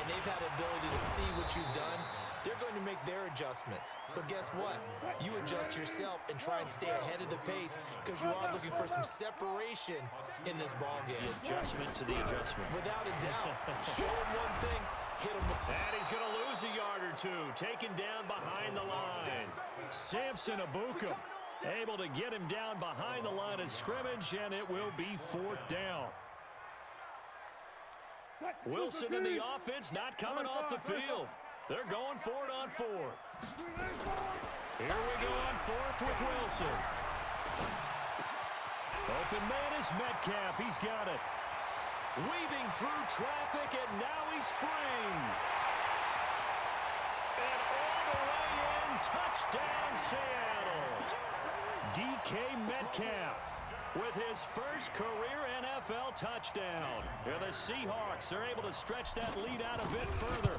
and they've had the ability to see what you've done, they're going to make their adjustments. So guess what? You adjust yourself and try and stay ahead of the pace because you are looking for some separation in this ball game. The adjustment to the adjustment. Without a doubt. Show him one thing, hit him. And he's going to lose a yard or two. Taken down behind the line. Samson Abukum able to get him down behind the line of scrimmage, and it will be 4th down. Wilson in the offense not coming off the field. They're going for it on 4th. Here we go on 4th with Wilson. Open man is Metcalf. He's got it. Weaving through traffic, and now he's free. And all the way in, touchdown Seattle. DK Metcalf with his first career NFL touchdown. And the Seahawks are able to stretch that lead out a bit further.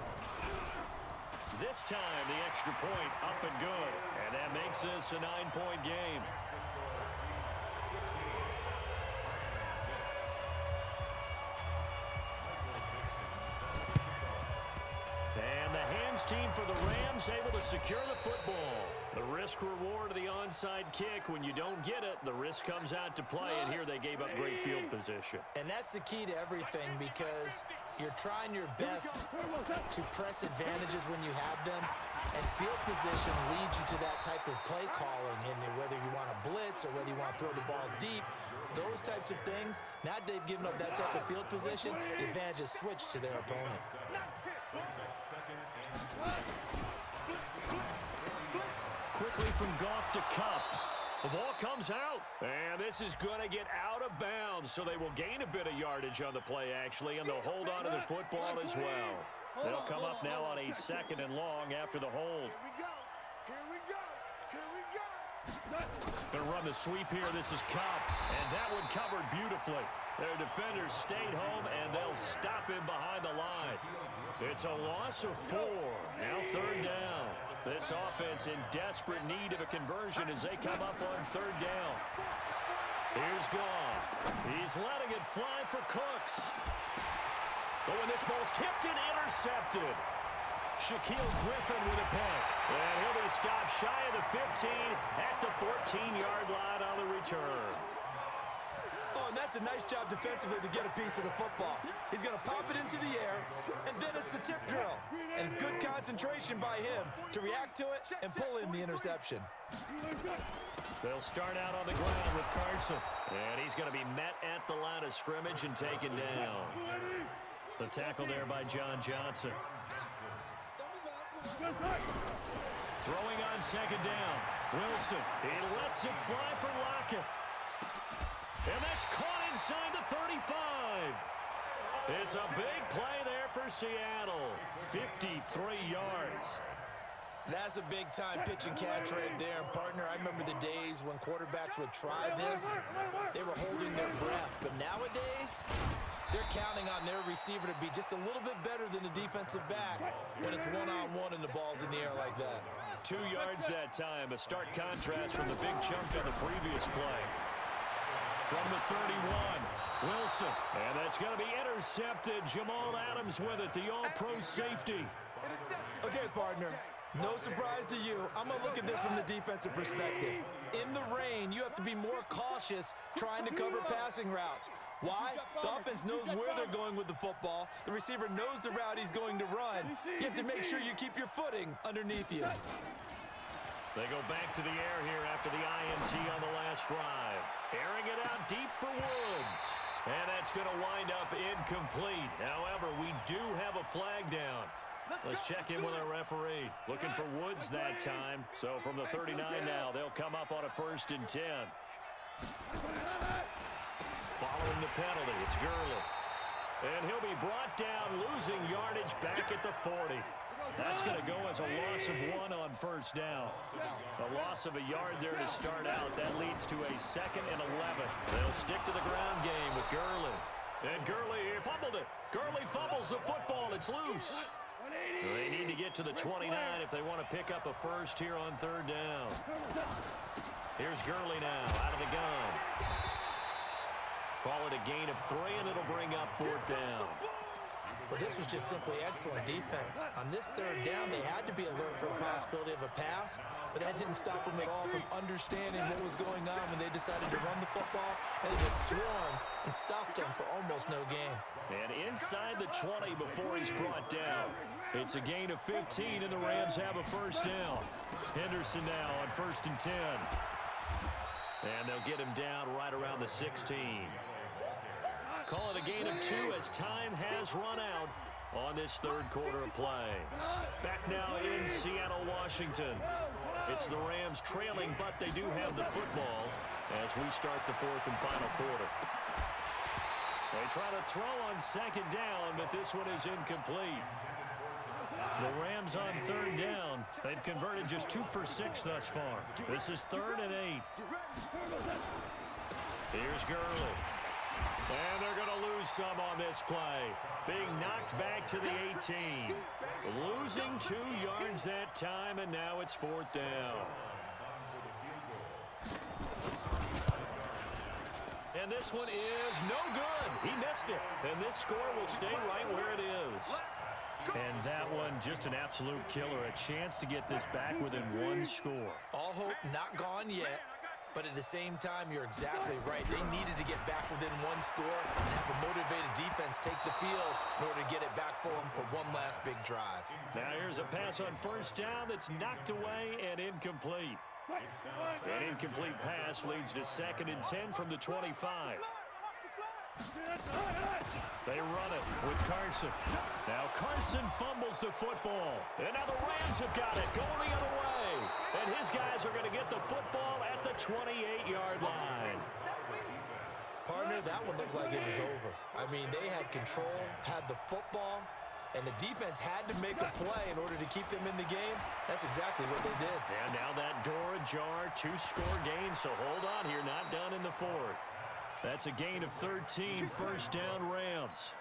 This time, the extra point up and good. And that makes this a 9-point game. And the hands team for the Rams able to secure the football. The risk-reward of the onside kick. When you don't get it, the risk comes out to play, and here they gave up great field position. And that's the key to everything because you're trying your best to press advantages when you have them, and field position leads you to that type of play calling. And whether you want to blitz or whether you want to throw the ball deep, those types of things, now that they've given up that type of field position, the advantage is switched to their opponent. Quickly from Goff to Kupp. The ball comes out, and this is going to get out of bounds, so they will gain a bit of yardage on the play, actually, and they'll hold on to the football as well. They'll come up now on a 2nd and long after the hold. Going to run the sweep here. This is Kupp, and that one covered beautifully. Their defenders stayed home, and they'll stop him behind the line. It's a loss of 4. Now 3rd down. This offense in desperate need of a conversion as they come up on 3rd down. Here's Goff. He's letting it fly for Cooks. But when this ball's tipped and intercepted, Shaquille Griffin with a pick. And he'll be stopped shy of the 15 at the 14-yard line on the return. Oh, and that's a nice job defensively to get a piece of the football. He's going to pop it into the air, and then it's the tip drill. And good concentration by him to react to it and pull in the interception. They'll start out on the ground with Carson. And he's going to be met at the line of scrimmage and taken down. The tackle there by John Johnson. Throwing on 2nd down. Wilson. He lets it fly for Lockett. And that's caught inside the 35. It's a big play there for Seattle. 53 yards. That's a big-time pitch and catch right there. And, partner, I remember the days when quarterbacks would try this. They were holding their breath. But nowadays, they're counting on their receiver to be just a little bit better than the defensive back when it's one-on-one and the ball's in the air like that. 2 yards that time. A stark contrast from the big chunk on the previous play. From the 31, Wilson. And that's going to be intercepted. Jamal Adams with it, the all-pro safety. Okay, partner. No surprise to you. I'm going to look at this from the defensive perspective. In the rain, you have to be more cautious trying to cover passing routes. Why? The offense knows where they're going with the football. The receiver knows the route he's going to run. You have to make sure you keep your footing underneath you. They go back to the air here after the INT on the last drive. Airing it out deep for Woods. And that's going to wind up incomplete. However, we do have a flag down. Let's check in with our referee. Looking for Woods that time. So from the 39 now, they'll come up on a 1st and 10. Following the penalty, it's Gurley. And he'll be brought down, losing yardage back at the 40. That's going to go as a loss of 1 on 1st down. A loss of a yard there to start out. That leads to a 2nd and 11. They'll stick to the ground game with Gurley. And Gurley fumbled it. Gurley fumbles the football. It's loose. They need to get to the 29 if they want to pick up a 1st here on 3rd down. Here's Gurley now out of the gun. Call it a gain of 3, and it'll bring up 4th down. Well, this was just simply excellent defense. On this third down, they had to be alert for the possibility of a pass, but that didn't stop them at all from understanding what was going on when they decided to run the football, and they just swarmed and stopped them for almost no gain. And inside the 20 before he's brought down. It's a gain of 15, and the Rams have a first down. Henderson now on 1st and 10. And they'll get him down right around the 16. Call it a gain of 2 as time has run out on this third quarter of play. Back now in Seattle, Washington. It's the Rams trailing, but they do have the football as we start the fourth and final quarter. They try to throw on 2nd down, but this one is incomplete. The Rams on 3rd down. They've converted just 2 for 6 thus far. This is 3rd and 8. Here's Gurley. And they're going to lose some on this play. Being knocked back to the 18. Losing 2 yards that time, and now it's 4th down. And this one is no good. He missed it. And this score will stay right where it is. And that one just an absolute killer. A chance to get this back within 1 score. All hope not gone yet. But at the same time, you're exactly right. They needed to get back within 1 score and have a motivated defense take the field in order to get it back for them for one last big drive. Now here's a pass on 1st down that's knocked away and incomplete. An incomplete pass leads to 2nd and 10 from the 25. They run it with Carson. Now Carson fumbles the football. And now the Rams have got it going the other way. And his guys are going to get the football at the 28-yard line. Partner, that one looked like it was over. I mean, they had control, had the football, and the defense had to make a play in order to keep them in the game. That's exactly what they did. And now that door ajar, 2-score game. So hold on here, not done in the 4th. That's a gain of 13, 1st down Rams.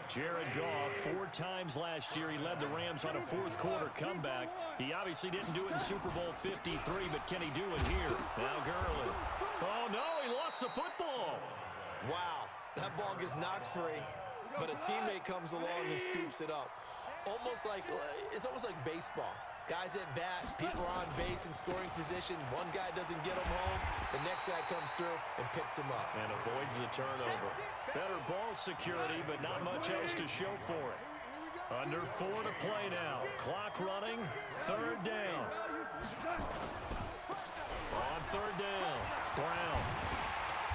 Jared Goff, 4 times last year, he led the Rams on a 4th quarter comeback. He obviously didn't do it in Super Bowl 53, but can he do it here? Now Gurley. Oh, no, he lost the football. Wow, that ball gets knocked free, but a teammate comes along and scoops it up. It's almost like baseball. Guys at bat, people are on base in scoring position. One guy doesn't get him home. The next guy comes through and picks him up. And avoids the turnover. Better ball security, but not much else to show for it. Under 4 to play now. Clock running. 3rd down. On 3rd down, Brown.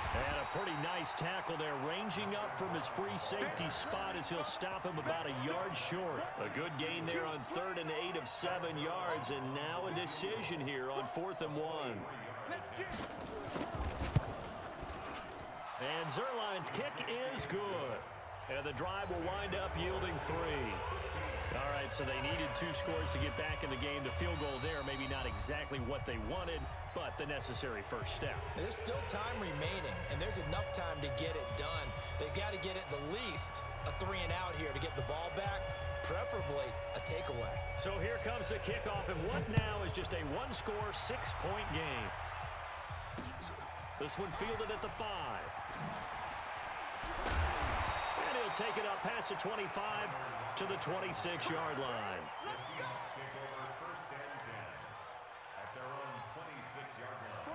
And a pretty nice tackle there, ranging up from his free safety spot as he'll stop him about a yard short. A good gain there on 3rd and 8 of 7 yards, and now a decision here on 4th and 1. And Zerline's kick is good. And the drive will wind up yielding 3. All right, so they needed 2 scores to get back in the game. The field goal there, maybe not exactly what they wanted, but the necessary first step. There's still time remaining, and there's enough time to get it done. They've got to get at the least a 3 and out here to get the ball back, preferably a takeaway. So here comes the kickoff, and what now is just a 1-score, 6-point game. This one fielded at the 5. And he'll take it up past the 25 to the 26-yard line.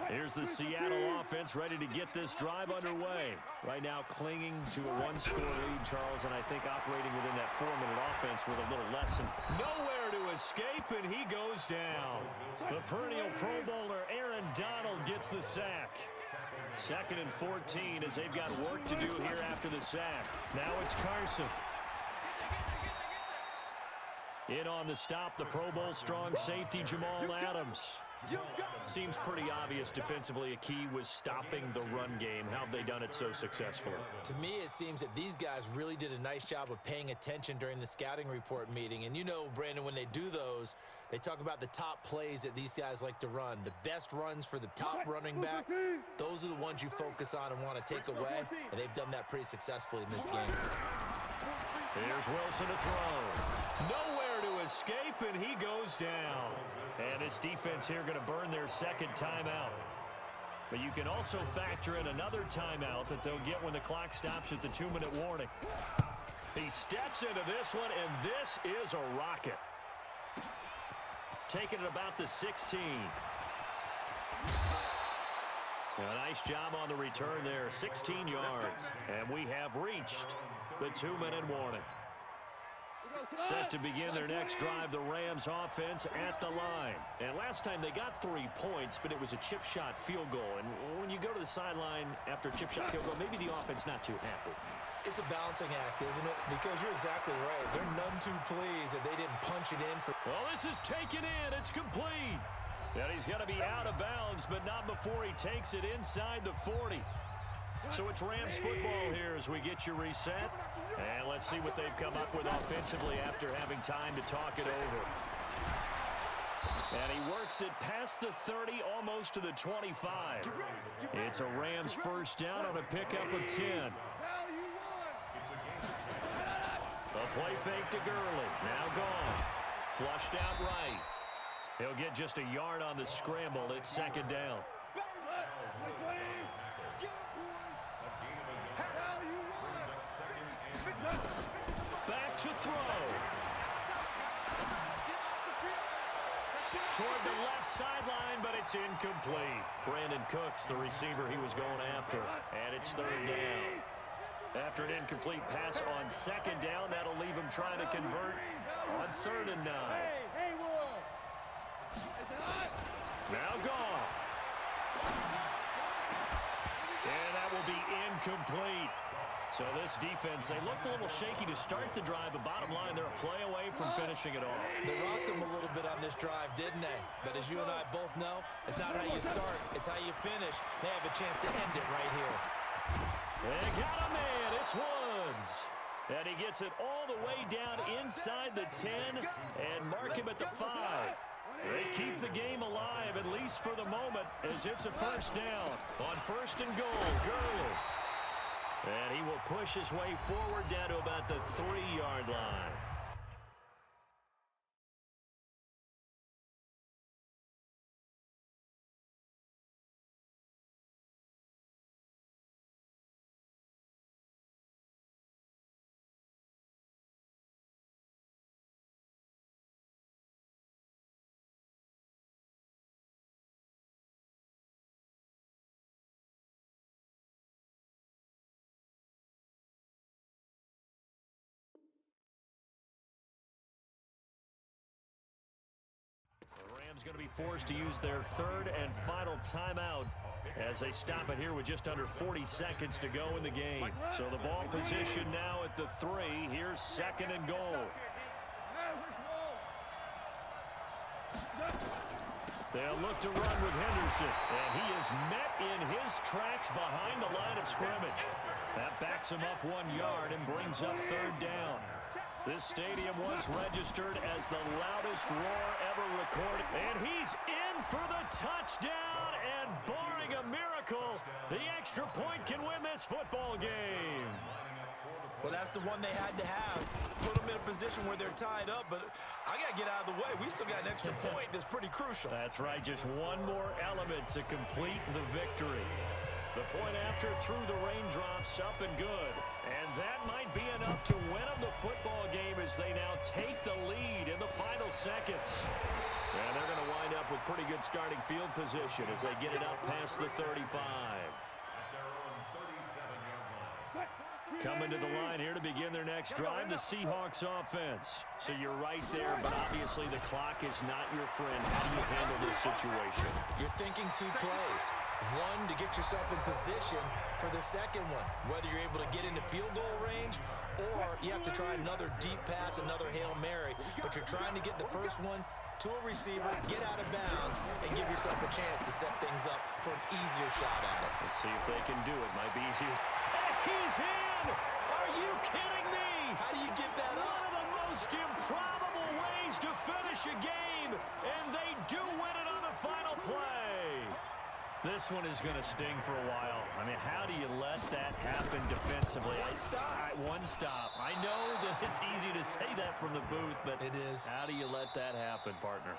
Here's the Seattle offense ready to get this drive underway. Right now clinging to a 1-score lead, Charles, and I think operating within that 4-minute offense with a little lesson. Nowhere to escape, and he goes down. The perennial Pro Bowler Aaron Donald gets the sack. 2nd and 14 as they've got work to do here after the sack. Now it's Carson. In on the stop, the Pro Bowl strong safety Jamal Adams. Seems pretty obvious defensively. A key was stopping the run game. How have they done it so successfully? To me, it seems that these guys really did a nice job of paying attention during the scouting report meeting. And you know, Brandon, when they do those, they talk about the top plays that these guys like to run. The best runs for the top running back, those are the ones you focus on and want to take away. And they've done that pretty successfully in this game. Here's Wilson to throw. Nowhere to escape, and he goes down. And this defense here going to burn their 2nd timeout. But you can also factor in another timeout that they'll get when the clock stops at the 2-minute warning. He steps into this one, and this is a rocket. Taking it about the 16. A nice job on the return there, 16 yards. And we have reached the 2-minute warning. Set to begin their next drive, the Rams offense at the line. And last time they got 3 points, but it was a chip shot field goal. And when you go to the sideline after a chip shot field goal, maybe the offense not too happy. It's a balancing act, isn't it? Because you're exactly right. They're none too pleased that they didn't punch it in for... Well, this is taken in. It's complete. And he's going to be out of bounds, but not before he takes it inside the 40. So it's Rams football here as we get you reset. And let's see what they've come up with offensively after having time to talk it over. And he works it past the 30, almost to the 25. It's a Rams first down on a pickup of 10. A play fake to Gurley. Now gone. Flushed out right. He'll get just a yard on the scramble. It's second down. Back to throw. Toward the left sideline, but it's incomplete. Brandon Cooks, the receiver he was going after. And it's third down. After an incomplete pass on second down, that'll leave him trying to convert on 3rd and 9. Now gone. And that will be incomplete. So this defense, they looked a little shaky to start the drive, but bottom line, they're a play away from finishing it off. They rocked them a little bit on this drive, didn't they? But as you and I both know, it's not how you start, it's how you finish. They have a chance to end it right here. They got a man. It's Woods. And he gets it all the way down inside the 10 and mark him at the 5. They keep the game alive, at least for the moment, as it's a first down. On 1st and goal, Gurley. And he will push his way forward down to about the 3-yard line. Going to be forced to use their 3rd and final timeout as they stop it here with just under 40 seconds to go in the game. So the ball position now at the 3. Here's 2nd and goal. They'll look to run with Henderson, and he is met in his tracks behind the line of scrimmage. That backs him up 1 yard and brings up 3rd down. This stadium once registered as the loudest roar ever recorded. And he's in for the touchdown. And barring a miracle, the extra point can win this football game. Well, that's the one they had to have. Put them in a position where they're tied up, but I got to get out of the way. We still got an extra point that's pretty crucial. That's right. Just one more element to complete the victory. The point after through the raindrops, up and good. And that might be enough to win them the football game as they now take the lead in the final seconds. And they're going to wind up with pretty good starting field position as they get it up past the 35. Coming to the line here to begin their next drive, the Seahawks offense. So you're right there, but obviously the clock is not your friend. How do you handle this situation? You're thinking 2 plays. One, to get yourself in position for the second one, whether you're able to get into field goal range or you have to try another deep pass, another Hail Mary, but you're trying to get the first one to a receiver, get out of bounds, and give yourself a chance to set things up for an easier shot at it. Let's see if they can do it. Might be easier. And he's in! Are you kidding me? How do you give that up? One of the most improbable ways to finish a game, and they do win it on the final play. This one is going to sting for a while. I mean, how do you let that happen defensively? One stop. I know that it's easy to say that from the booth, but it is. How do you let that happen, partner?